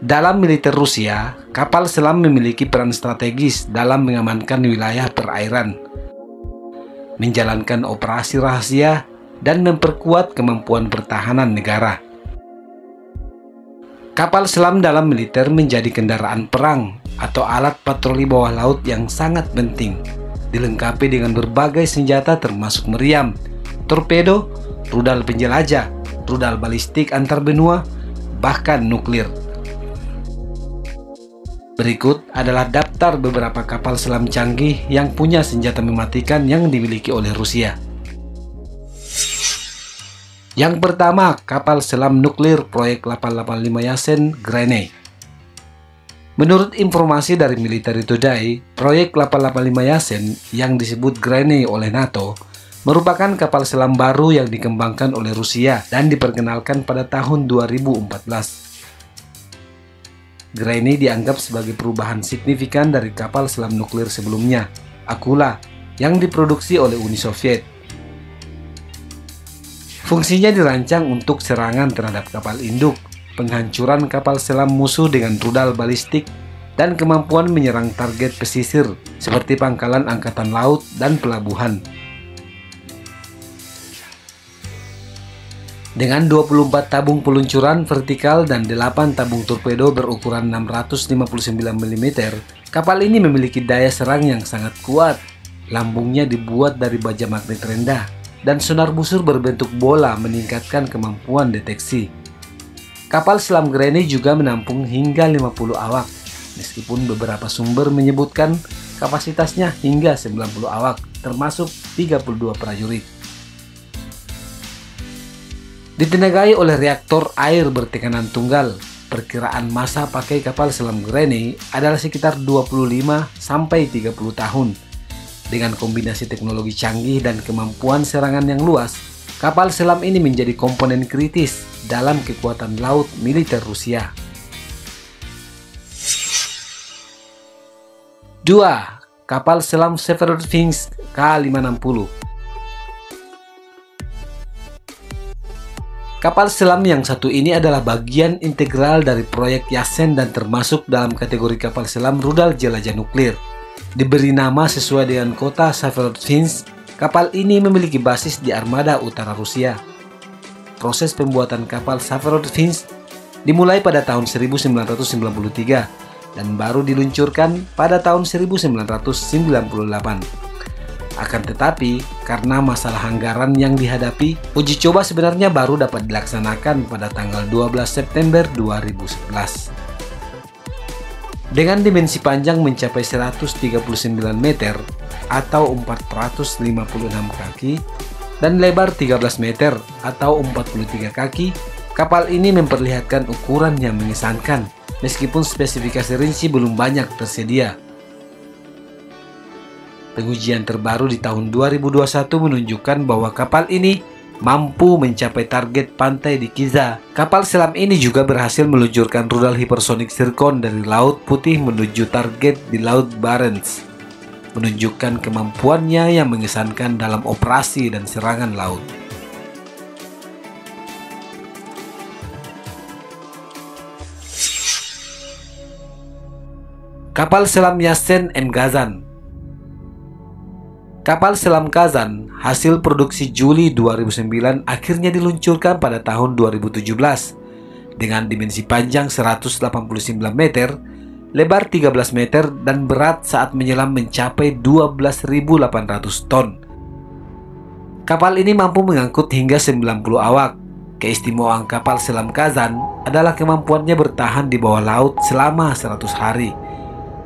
Dalam militer Rusia, kapal selam memiliki peran strategis dalam mengamankan wilayah perairan, menjalankan operasi rahasia, dan memperkuat kemampuan pertahanan negara. Kapal selam dalam militer menjadi kendaraan perang atau alat patroli bawah laut yang sangat penting, dilengkapi dengan berbagai senjata termasuk meriam, torpedo, rudal penjelajah, rudal balistik antar benua, bahkan nuklir. Berikut adalah daftar beberapa kapal selam canggih yang punya senjata mematikan yang dimiliki oleh Rusia. Yang pertama, kapal selam nuklir proyek 885 Yasen Granny. Menurut informasi dari Military Today, proyek 885 Yasen yang disebut Granny oleh NATO merupakan kapal selam baru yang dikembangkan oleh Rusia dan diperkenalkan pada tahun 2014. Granny dianggap sebagai perubahan signifikan dari kapal selam nuklir sebelumnya, Akula, yang diproduksi oleh Uni Soviet. Fungsinya dirancang untuk serangan terhadap kapal induk, penghancuran kapal selam musuh dengan rudal balistik, dan kemampuan menyerang target pesisir seperti pangkalan angkatan laut dan pelabuhan. Dengan 24 tabung peluncuran vertikal dan 8 tabung torpedo berukuran 659 mm, kapal ini memiliki daya serang yang sangat kuat. Lambungnya dibuat dari baja magnet rendah, dan sonar busur berbentuk bola meningkatkan kemampuan deteksi. Kapal selam Granny juga menampung hingga 50 awak, meskipun beberapa sumber menyebutkan kapasitasnya hingga 90 awak, termasuk 32 prajurit. Ditenagai oleh reaktor air bertekanan tunggal, perkiraan masa pakai kapal selam Granny adalah sekitar 25-30 tahun. Dengan kombinasi teknologi canggih dan kemampuan serangan yang luas, kapal selam ini menjadi komponen kritis dalam kekuatan laut militer Rusia. 2. Kapal selam Severodvinsk K-560. Kapal selam yang satu ini adalah bagian integral dari proyek Yasen dan termasuk dalam kategori kapal selam rudal jelajah nuklir. Diberi nama sesuai dengan kota Severodvinsk, kapal ini memiliki basis di armada utara Rusia. Proses pembuatan kapal Severodvinsk dimulai pada tahun 1993 dan baru diluncurkan pada tahun 1998. Akan tetapi, karena masalah anggaran yang dihadapi, uji coba sebenarnya baru dapat dilaksanakan pada tanggal 12 September 2011. Dengan dimensi panjang mencapai 139 meter atau 456 kaki dan lebar 13 meter atau 43 kaki, kapal ini memperlihatkan ukuran yang mengesankan meskipun spesifikasi rinci belum banyak tersedia. Pengujian terbaru di tahun 2021 menunjukkan bahwa kapal ini mampu mencapai target pantai di Kiza. Kapal selam ini juga berhasil meluncurkan rudal hipersonik Zircon dari Laut Putih menuju target di Laut Barents, menunjukkan kemampuannya yang mengesankan dalam operasi dan serangan laut. Kapal selam Yasen M. Kazan. Kapal selam Kazan hasil produksi Juli 2009 akhirnya diluncurkan pada tahun 2017 dengan dimensi panjang 189 meter, lebar 13 meter dan berat saat menyelam mencapai 12.800 ton. Kapal ini mampu mengangkut hingga 90 awak. Keistimewaan kapal selam Kazan adalah kemampuannya bertahan di bawah laut selama 100 hari.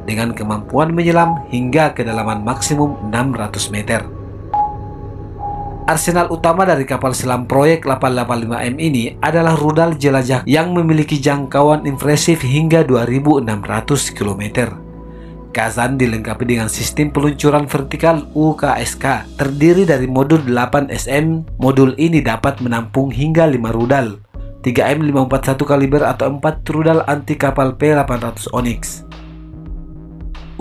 Dengan kemampuan menyelam hingga kedalaman maksimum 600 meter. Arsenal utama dari kapal selam proyek 885M ini adalah rudal jelajah yang memiliki jangkauan impresif hingga 2.600 km. Kazan dilengkapi dengan sistem peluncuran vertikal UKSK terdiri dari modul 8SM. Modul ini dapat menampung hingga 5 rudal, 3M541 kaliber atau 4 rudal anti kapal P800 Onyx.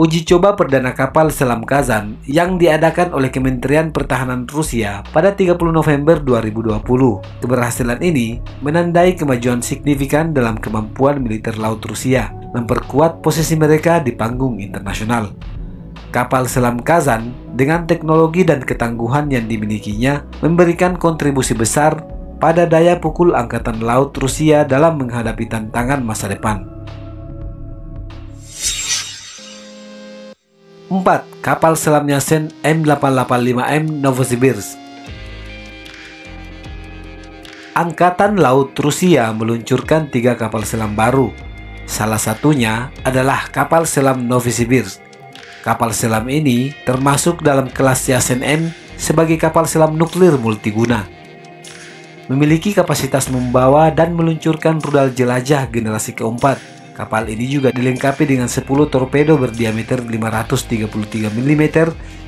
Uji coba perdana kapal selam Kazan yang diadakan oleh Kementerian Pertahanan Rusia pada 30 November 2020. Keberhasilan ini menandai kemajuan signifikan dalam kemampuan militer laut Rusia, memperkuat posisi mereka di panggung internasional. Kapal selam Kazan dengan teknologi dan ketangguhan yang dimilikinya memberikan kontribusi besar pada daya pukul Angkatan Laut Rusia dalam menghadapi tantangan masa depan. 4. Kapal selam Yasen M885M Novosibirsk. Angkatan Laut Rusia meluncurkan 3 kapal selam baru. Salah satunya adalah kapal selam Novosibirsk. Kapal selam ini termasuk dalam kelas Yasen M sebagai kapal selam nuklir multiguna. Memiliki kapasitas membawa dan meluncurkan rudal jelajah generasi keempat. Kapal ini juga dilengkapi dengan 10 torpedo berdiameter 533 mm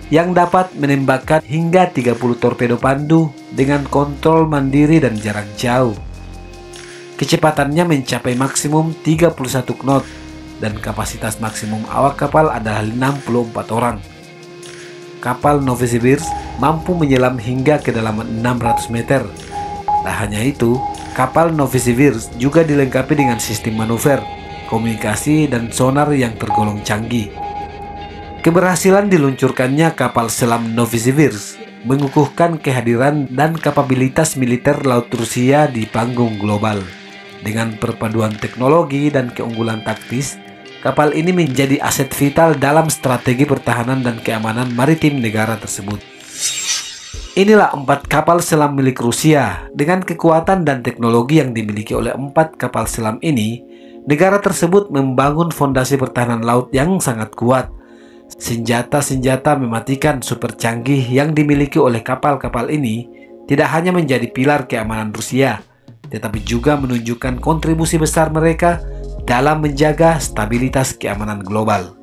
yang dapat menembakkan hingga 30 torpedo pandu dengan kontrol mandiri dan jarak jauh. Kecepatannya mencapai maksimum 31 knot dan kapasitas maksimum awak kapal adalah 64 orang. Kapal Novosibirsk mampu menyelam hingga kedalaman 600 meter. Tak hanya itu, kapal Novosibirsk juga dilengkapi dengan sistem manuver, komunikasi, dan sonar yang tergolong canggih. Keberhasilan diluncurkannya kapal selam Novosibirsk mengukuhkan kehadiran dan kapabilitas militer laut Rusia di panggung global. Dengan perpaduan teknologi dan keunggulan taktis, kapal ini menjadi aset vital dalam strategi pertahanan dan keamanan maritim negara tersebut. Inilah 4 kapal selam milik Rusia. Dengan kekuatan dan teknologi yang dimiliki oleh 4 kapal selam ini, negara tersebut membangun fondasi pertahanan laut yang sangat kuat. Senjata-senjata mematikan super canggih yang dimiliki oleh kapal-kapal ini tidak hanya menjadi pilar keamanan Rusia, tetapi juga menunjukkan kontribusi besar mereka dalam menjaga stabilitas keamanan global.